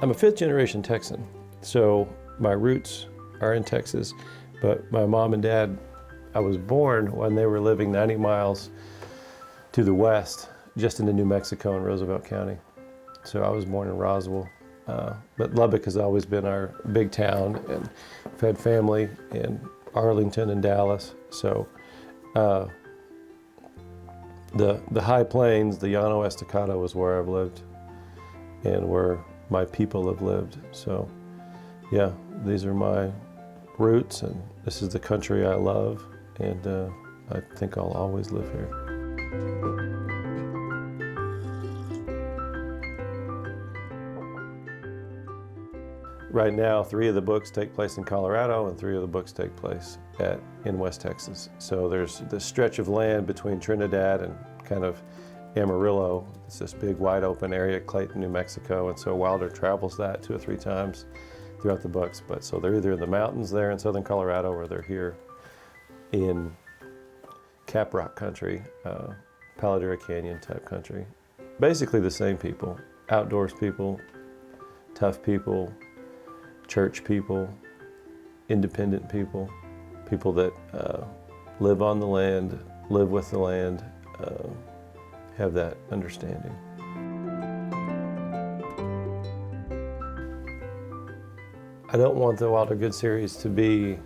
I'm a fifth generation Texan, so my roots are in Texas, but my mom and dad, I was born when they were living 90 miles to the west, just into New Mexico in Roosevelt County. So I was born in Roswell, but Lubbock has always been our big town, and we've had family in Arlington and Dallas. So the High Plains, the Llano Estacado is where I've lived and where my people have lived. So yeah, these are my roots, and this is the country I love, and I think I'll always live here. Right now, 3 of the books take place in Colorado, and 3 of the books take place in West Texas. So there's this stretch of land between Trinidad and kind of Amarillo. It's this big wide open area, Clayton, New Mexico, and so Wilder travels that 2 or 3 times throughout the books. But so they're either in the mountains there in southern Colorado, or they're here in Caprock country, Paladera Canyon type country. Basically the same people, outdoors people, tough people, church people, independent people, people that live on the land, live with the land, have that understanding. I don't want the Wilder Good series to be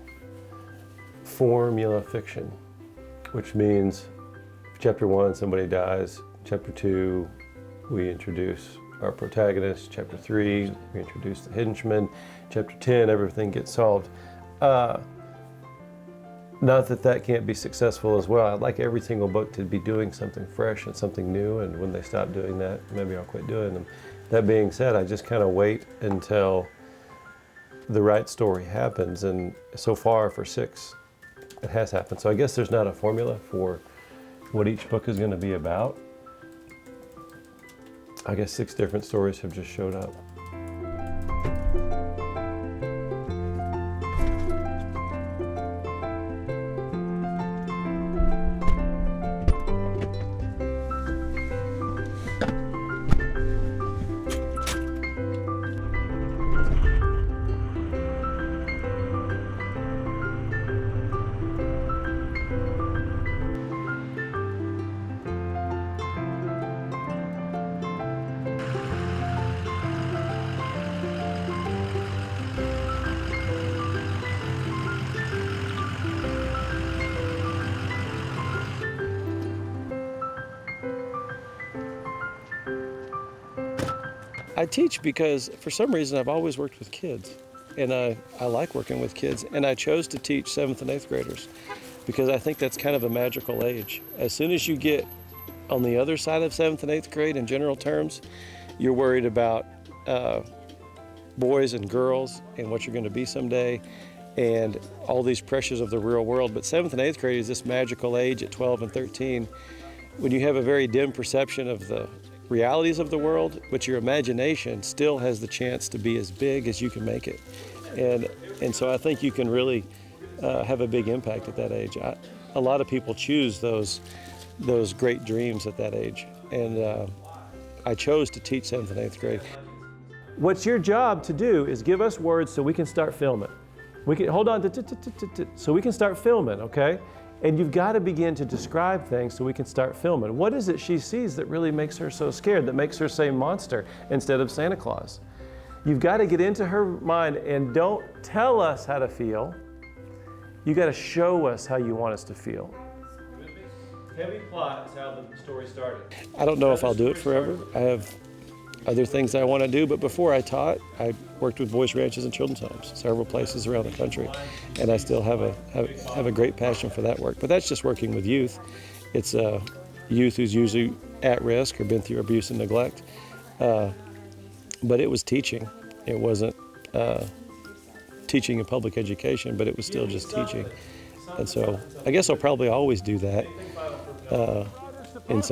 formula fiction, which means chapter 1, somebody dies. Chapter 2, we introduce our protagonist. Chapter 3, we introduce the henchman. Chapter 10, everything gets solved. Not that that can't be successful as well. I'd like every single book to be doing something fresh and something new, and when they stop doing that, maybe I'll quit doing them. That being said, I just kind of wait until the right story happens, and so far for 6, it has happened. So I guess there's not a formula for what each book is going to be about. I guess 6 different stories have just showed up. I teach because for some reason I've always worked with kids, and I like working with kids, and I chose to teach 7th and 8th graders because I think that's kind of a magical age. As soon as you get on the other side of 7th and 8th grade in general terms, you're worried about boys and girls and what you're going to be someday and all these pressures of the real world. But 7th and 8th grade is this magical age at 12 and 13 when you have a very dim perception of the realities of the world, but your imagination still has the chance to be as big as you can make it. And so I think you can really have a big impact at that age. A lot of people choose those great dreams at that age. And I chose to teach 7th and 8th grade. What's your job to do is give us words so we can start filming. We can hold on to so we can start filming, okay? And you've got to begin to describe things so we can start filming. What is it she sees that really makes her so scared, that makes her say monster instead of Santa Claus? You've got to get into her mind and don't tell us how to feel. You got to show us how you want us to feel. Heavy plot is how the story started. I don't know if I'll do it forever. I have other things I want to do, but before I taught, I worked with boys' ranches and children's homes, several places around the country, and I still have a great passion for that work. But that's just working with youth. It's youth who's usually at risk or been through abuse and neglect. But it was teaching. It wasn't teaching in public education, but it was still just teaching. And so I guess I'll probably always do that in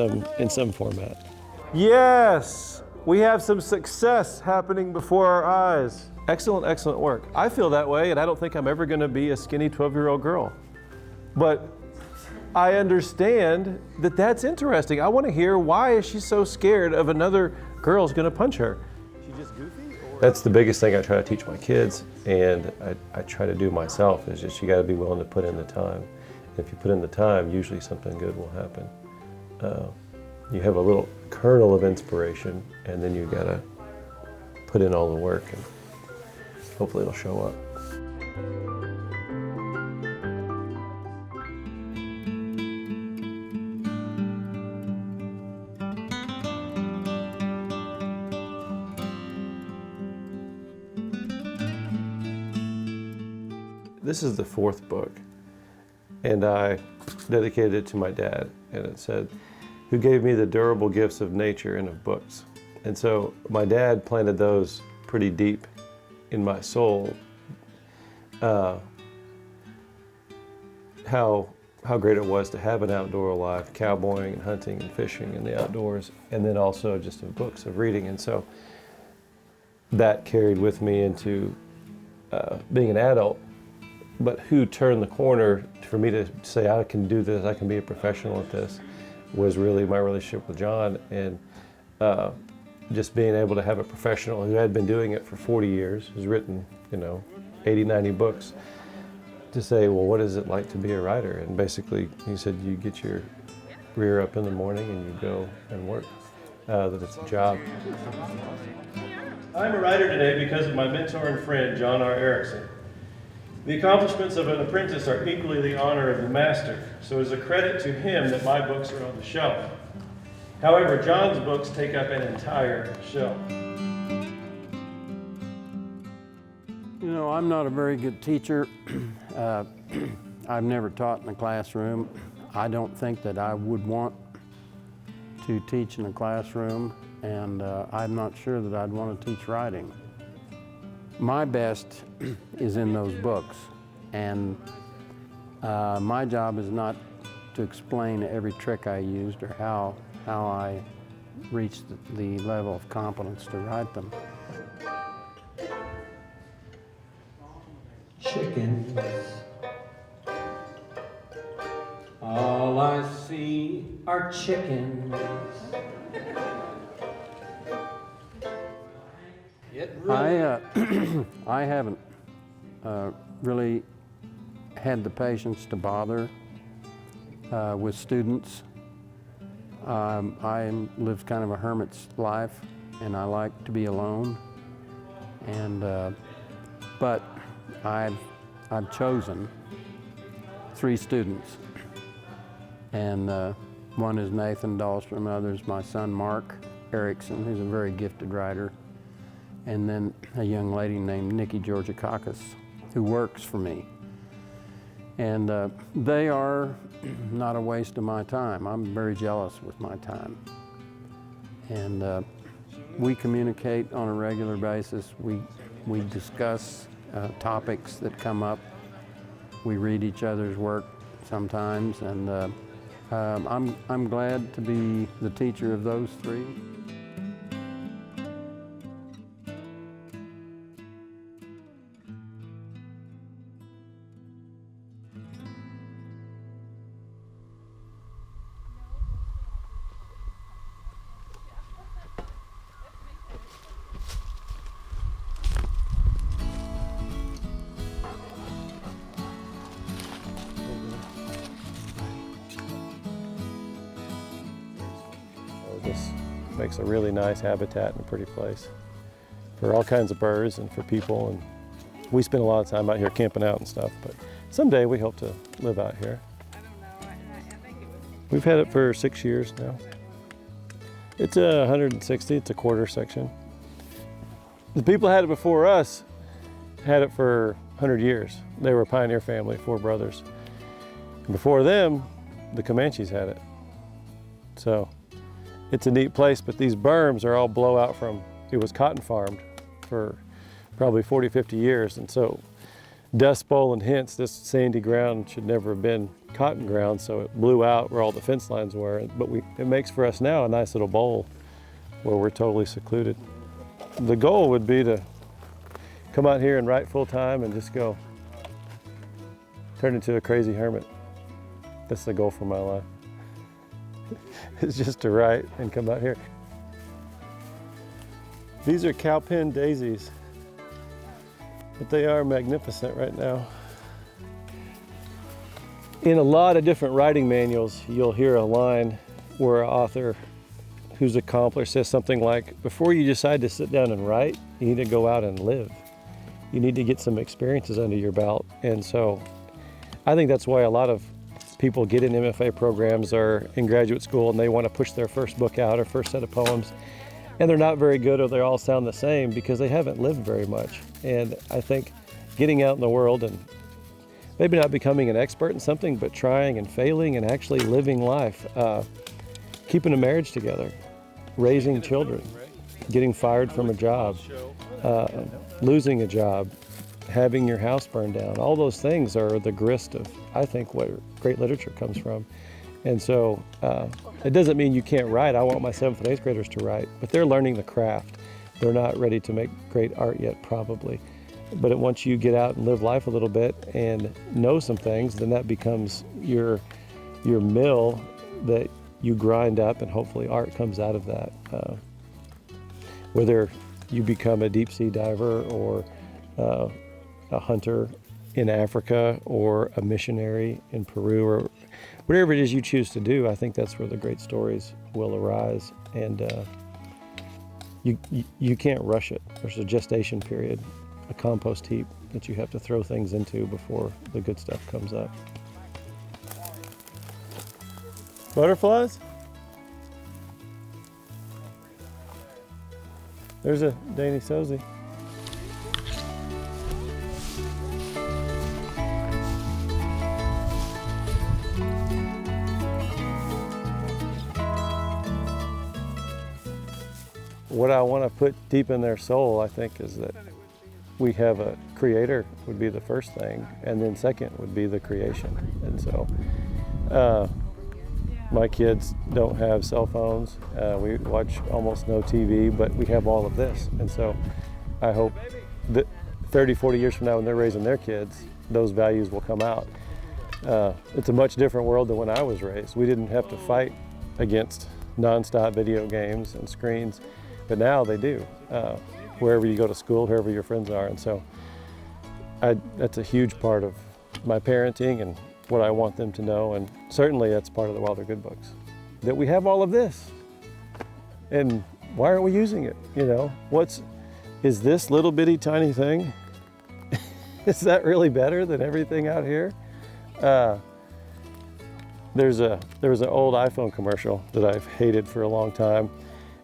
some format. Yes! We have some success happening before our eyes. Excellent, excellent work. I feel that way, and I don't think I'm ever going to be a skinny 12-year-old girl. But I understand that that's interesting. I want to hear, why is she so scared of another girl's going to punch her? Is she just goofy? That's the biggest thing I try to teach my kids, and I try to do myself, is just you got to be willing to put in the time. If you put in the time, usually something good will happen. You have a little kernel of inspiration, and then you got to put in all the work, and hopefully it'll show up. This is the fourth book, and I dedicated it to my dad, and it said, "Who gave me the durable gifts of nature and of books." And so my dad planted those pretty deep in my soul, how great it was to have an outdoor life, cowboying and hunting and fishing in the outdoors, and then also just of books, of reading. And so that carried with me into being an adult. But who turned the corner for me to say, I can do this, I can be a professional at this, was really my relationship with John, and just being able to have a professional who had been doing it for 40 years, who's written, 80, 90 books, to say, well, what is it like to be a writer? And basically, he said, you get your rear up in the morning and you go and work, that it's a job. I'm a writer today because of my mentor and friend, John R. Erickson. The accomplishments of an apprentice are equally the honor of the master, so it's a credit to him that my books are on the shelf. However, John's books take up an entire shelf. I'm not a very good teacher. I've never taught in a classroom. I don't think that I would want to teach in a classroom, and I'm not sure that I'd want to teach writing. My best is in those books, and my job is not to explain every trick I used or how I reached the level of competence to write them. Chickens, all I see are chickens. I haven't really had the patience to bother with students. I live kind of a hermit's life, and I like to be alone. And but I've chosen 3 students, and one is Nathan Dahlstrom, the other is my son Mark Erickson, who's a very gifted writer, and then a young lady named Nikki Georgakakis, who works for me. And they are not a waste of my time. I'm very jealous with my time. And we communicate on a regular basis. We discuss topics that come up. We read each other's work sometimes, and I'm glad to be the teacher of those 3. This makes a really nice habitat and a pretty place for all kinds of birds and for people. And we spend a lot of time out here camping out and stuff, but someday we hope to live out here. We've had it for 6 years now. It's 160, it's a quarter section. The people that had it before us had it for 100 years. They were a pioneer family, 4 brothers. And before them, the Comanches had it. So it's a neat place, but these berms are all blowout from, it was cotton farmed for probably 40, 50 years. And so Dust Bowl and Hence, this sandy ground should never have been cotton ground, so it blew out where all the fence lines were. But it makes for us now a nice little bowl where we're totally secluded. The goal would be to come out here and write full time and just go turn into a crazy hermit. That's the goal for my life. It's just to write and come out here. These are cowpen daisies, but they are magnificent right now. In a lot of different writing manuals, you'll hear a line where an author who's accomplished says something like, before you decide to sit down and write, you need to go out and live. You need to get some experiences under your belt. And so I think that's why a lot of people get in MFA programs or in graduate school and they want to push their first book out or first set of poems. And they're not very good or they all sound the same because they haven't lived very much. And I think getting out in the world and maybe not becoming an expert in something, but trying and failing and actually living life, keeping a marriage together, raising children, getting fired from a job, losing a job, having your house burned down. All those things are the grist of, I think, what great literature comes from. And so it doesn't mean you can't write. I want my 7th and 8th graders to write, but they're learning the craft. They're not ready to make great art yet, probably. But once you get out and live life a little bit and know some things, then that becomes your mill that you grind up, and hopefully art comes out of that. Whether you become a deep sea diver or a hunter in Africa or a missionary in Peru or whatever it is you choose to do, I think that's where the great stories will arise. And you can't rush it. There's a gestation period, a compost heap that you have to throw things into before the good stuff comes up. Butterflies? There's a Denisovii. What I want to put deep in their soul, I think, is that we have a creator would be the first thing, and then second would be the creation. And so my kids don't have cell phones. We watch almost no TV, but we have all of this. And so I hope that 30, 40 years from now, when they're raising their kids, those values will come out. It's a much different world than when I was raised. We didn't have to fight against nonstop video games and screens, but now they do. Wherever you go to school, wherever your friends are. And so that's a huge part of my parenting and what I want them to know. And certainly that's part of the Wilder Good books, that we have all of this. And why aren't we using it? You know, is this little bitty tiny thing, is that really better than everything out here? There was an old iPhone commercial that I've hated for a long time.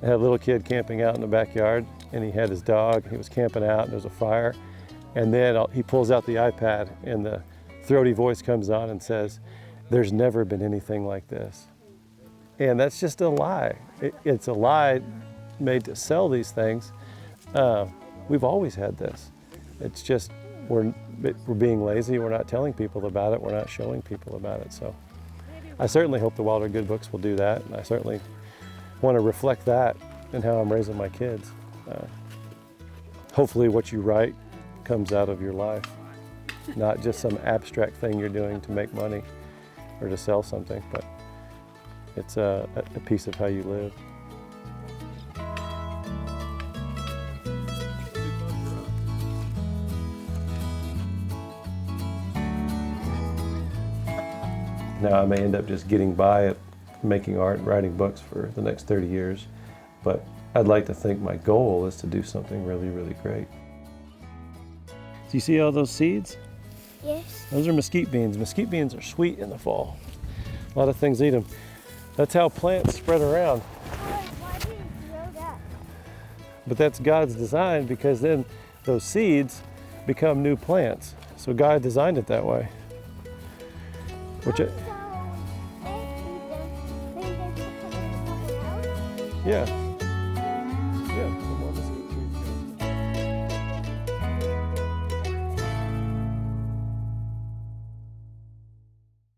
It had a little kid camping out in the backyard, and he had his dog. He was camping out, and there was a fire. And then he pulls out the iPad, and the throaty voice comes on and says, "There's never been anything like this." And that's just a lie. It's a lie made to sell these things. We've always had this. It's just we're being lazy. We're not telling people about it. We're not showing people about it. So I certainly hope the Wilder Good books will do that. And I certainly want to reflect that in how I'm raising my kids. Hopefully what you write comes out of your life, not just some abstract thing you're doing to make money or to sell something, but it's a piece of how you live. Now I may end up just getting by at making art and writing books for the next 30 years, but I'd like to think my goal is to do something really, really great. Do you see all those seeds? Yes. Those are mesquite beans. Mesquite beans are sweet in the fall. A lot of things eat them. That's how plants spread around. Why did you grow that? But that's God's design, because then those seeds become new plants. So God designed it that way. Yeah.